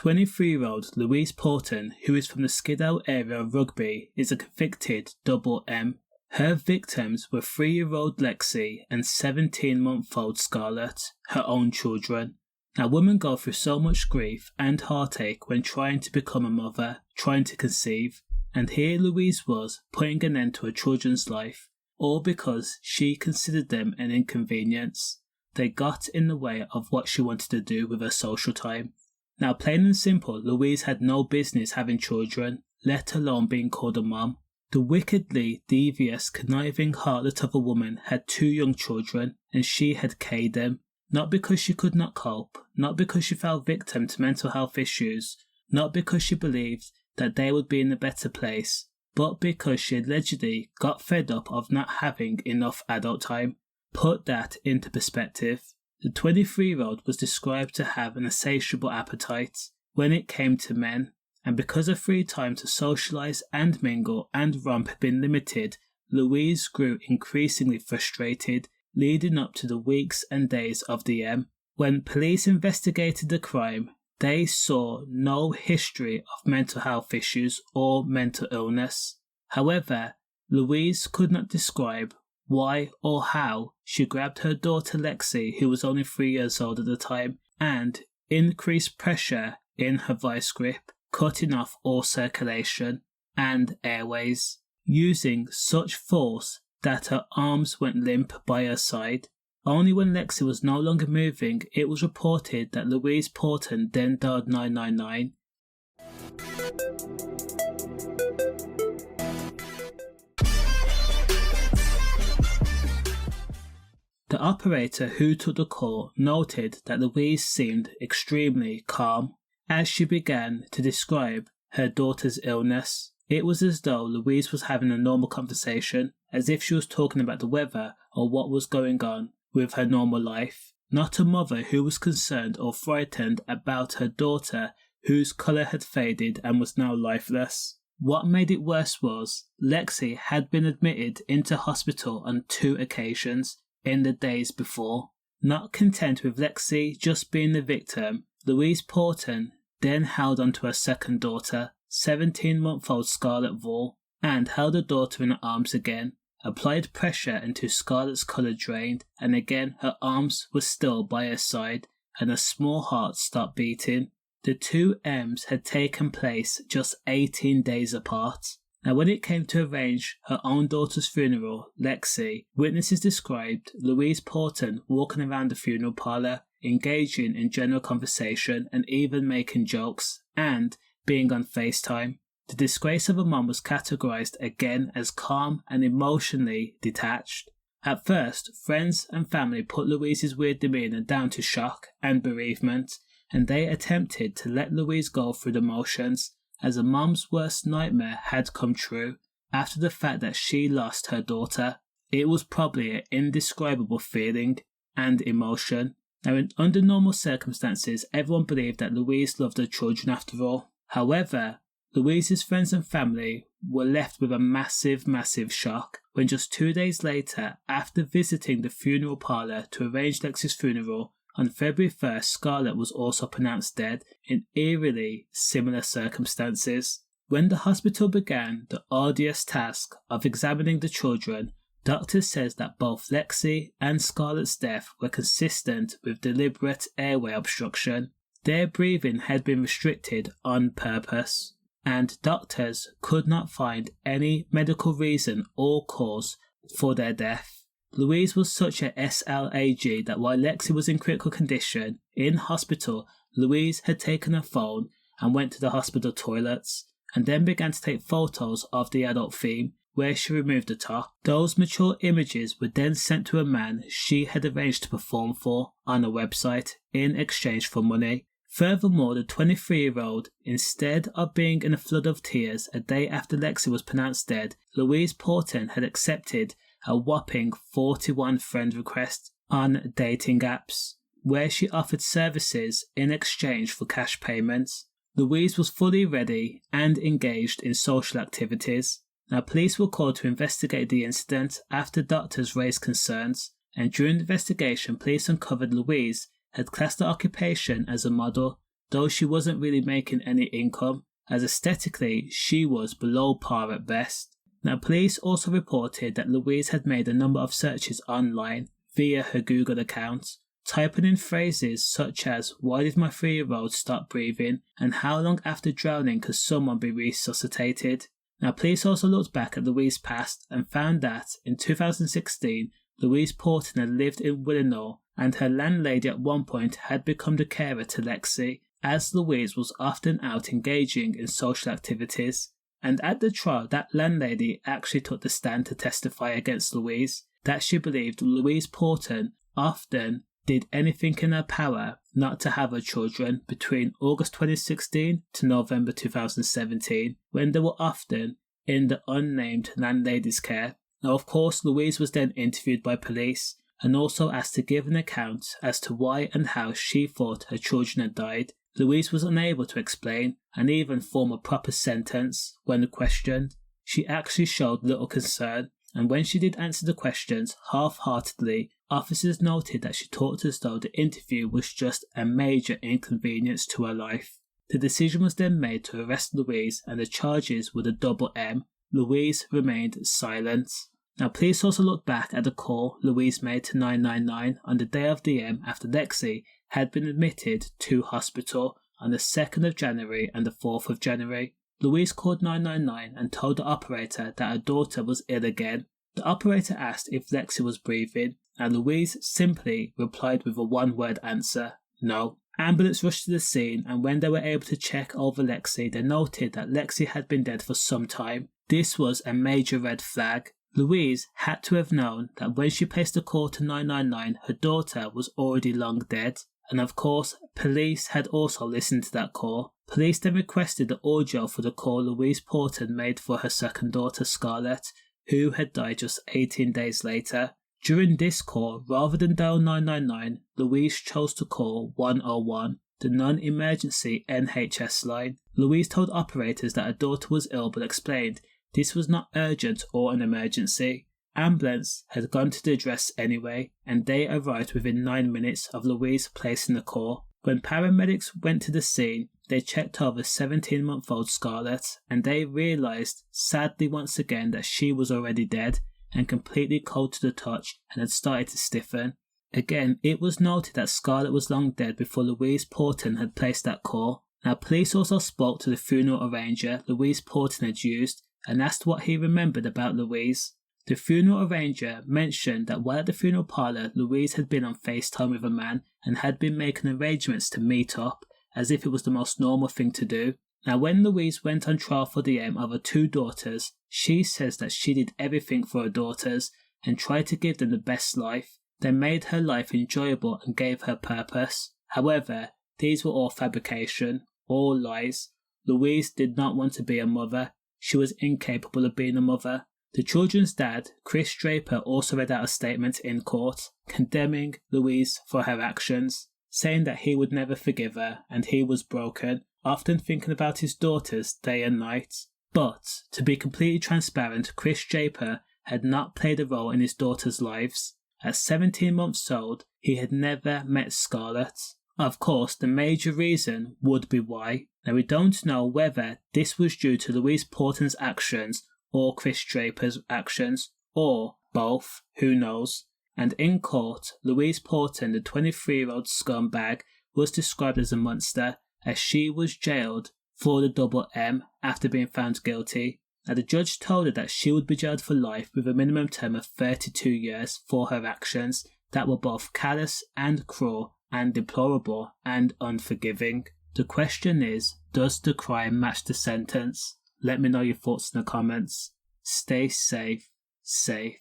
23-year-old Louise Porton, who is from the Skiddaw area of Rugby, is a convicted double M. Her victims were 3-year-old Lexi and 17-month-old Scarlett, her own children. Now, women go through so much grief and heartache when trying to become a mother, trying to conceive, and here Louise was putting an end to her children's life, all because she considered them an inconvenience. They got in the way of what she wanted to do with her social time. Now, plain and simple, Louise had no business having children, let alone being called a mom. The wickedly devious, conniving harlet of a woman had 2 young children, and she had k'd them, not because she could not cope, not because she fell victim to mental health issues, not because she believed that they would be in a better place, but because she allegedly got fed up of not having enough adult time. Put that into perspective. The 23-year-old was described to have an insatiable appetite when it came to men, and because her free time to socialise and mingle and romp had been limited, Louise grew increasingly frustrated, leading up to the weeks and days of the M. When police investigated the crime, they saw no history of mental health issues or mental illness. However, Louise could not describe why or how she grabbed her daughter Lexi, who was only 3 years old at the time, and increased pressure in her vice grip, cutting off all circulation and airways, using such force that her arms went limp by her side. Only when Lexi was no longer moving, it was reported that Louise Porton then dialed 999. The operator who took the call noted that Louise seemed extremely calm as she began to describe her daughter's illness. It was as though Louise was having a normal conversation, as if she was talking about the weather or what was going on with her normal life, not a mother who was concerned or frightened about her daughter whose colour had faded and was now lifeless. What made it worse was Lexi had been admitted into hospital on 2 occasions in the days before. Not content with Lexi just being the victim, Louise Porton then held onto her second daughter, 17-month-old Scarlett Vaughn, and held her daughter in her arms again, applied pressure until Scarlett's colour drained, and again her arms were still by her side and her small heart stopped beating. The 2 M's had taken place just 18 days apart. Now, when it came to arrange her own daughter's funeral, Lexi, witnesses described Louise Porton walking around the funeral parlour, engaging in general conversation and even making jokes, and being on FaceTime. The disgrace of a mum was categorised again as calm and emotionally detached. At first, friends and family put Louise's weird demeanour down to shock and bereavement, and they attempted to let Louise go through the motions, as a mum's worst nightmare had come true after the fact that she lost her daughter. It was probably an indescribable feeling and emotion. Now, under normal circumstances, everyone believed that Louise loved her children after all. However, Louise's friends and family were left with a massive shock when just 2 days later, after visiting the funeral parlour to arrange Lexi's funeral, on February 1st, Scarlett was also pronounced dead in eerily similar circumstances. When the hospital began the arduous task of examining the children, doctors said that both Lexi and Scarlett's death were consistent with deliberate airway obstruction. Their breathing had been restricted on purpose, and doctors could not find any medical reason or cause for their death. Louise was such a SLAG that while Lexi was in critical condition in hospital, Louise had taken her phone and went to the hospital toilets, and then began to take photos of the adult theme where she removed the top. Those mature images were then sent to a man she had arranged to perform for on a website in exchange for money. Furthermore, the 23-year-old, instead of being in a flood of tears a day after Lexi was pronounced dead, Louise Porton had accepted a whopping 41 friend requests on dating apps, where she offered services in exchange for cash payments. Louise was fully ready and engaged in social activities. Now, police were called to investigate the incident after doctors raised concerns, and during the investigation, police uncovered Louise had classed her occupation as a model, though she wasn't really making any income, as aesthetically she was below par at best. Now, police also reported that Louise had made a number of searches online via her Google account, typing in phrases such as "Why did my 3-year-old stop breathing?" and "How long after drowning could someone be resuscitated?" Now, police also looked back at Louise's past and found that in 2016, Louise Porton had lived in Willenor, and her landlady at one point had become the carer to Lexi, as Louise was often out engaging in social activities. And at the trial, that landlady actually took the stand to testify against Louise, that she believed Louise Porton often did anything in her power not to have her children between August 2016 to November 2017, when they were often in the unnamed landlady's care. Now, of course, Louise was then interviewed by police and also asked to give an account as to why and how she thought her children had died. Louise was unable to explain and even form a proper sentence when questioned. She actually showed little concern, and when she did answer the questions half-heartedly, officers noted that she talked as though the interview was just a major inconvenience to her life. The decision was then made to arrest Louise, and the charges were the double M. Louise remained silent. Now, police also looked back at the call Louise made to 999 on the day of the M after Lexi had been admitted to hospital on the 2nd of January and the 4th of January. Louise called 999 and told the operator that her daughter was ill again. The operator asked if Lexi was breathing, and Louise simply replied with a one-word answer, no. Ambulance rushed to the scene, and when they were able to check over Lexi, they noted that Lexi had been dead for some time. This was a major red flag. Louise had to have known that when she placed the call to 999, her daughter was already long dead. And of course, police had also listened to that call. Police then requested the audio for the call Louise Porton made for her second daughter, Scarlett, who had died just 18 days later. During this call, rather than dial 999, Louise chose to call 101, the non-emergency NHS line. Louise told operators that her daughter was ill but explained this was not urgent or an emergency. Ambulance had gone to the address anyway, and they arrived within 9 minutes of Louise placing the call. When paramedics went to the scene, they checked over 17-month-old Scarlett, and they realised, sadly once again, that she was already dead and completely cold to the touch and had started to stiffen. Again, it was noted that Scarlett was long dead before Louise Porton had placed that call. Now, police also spoke to the funeral arranger Louise Porton had used and asked what he remembered about Louise. The funeral arranger mentioned that while at the funeral parlour, Louise had been on FaceTime with a man and had been making arrangements to meet up, as if it was the most normal thing to do. Now, when Louise went on trial for the M of her 2 daughters, she says that she did everything for her daughters and tried to give them the best life. They made her life enjoyable and gave her purpose. However, these were all fabrication, all lies. Louise did not want to be a mother. She was incapable of being a mother. The children's dad, Chris Draper, also read out a statement in court condemning Louise for her actions, saying that he would never forgive her and he was broken, often thinking about his daughters day and night. But, to be completely transparent, Chris Draper had not played a role in his daughters' lives. At 17 months old, he had never met Scarlett. Of course, the major reason would be why. Now, we don't know whether this was due to Louise Porton's actions or Chris Draper's actions, or both, who knows. And in court, Louise Porton, the 23-year-old scumbag, was described as a monster, as she was jailed for the double M after being found guilty. Now, the judge told her that she would be jailed for life with a minimum term of 32 years for her actions that were both callous and cruel and deplorable and unforgiving. The question is, does the crime match the sentence? Let me know your thoughts in the comments. Stay safe, safe.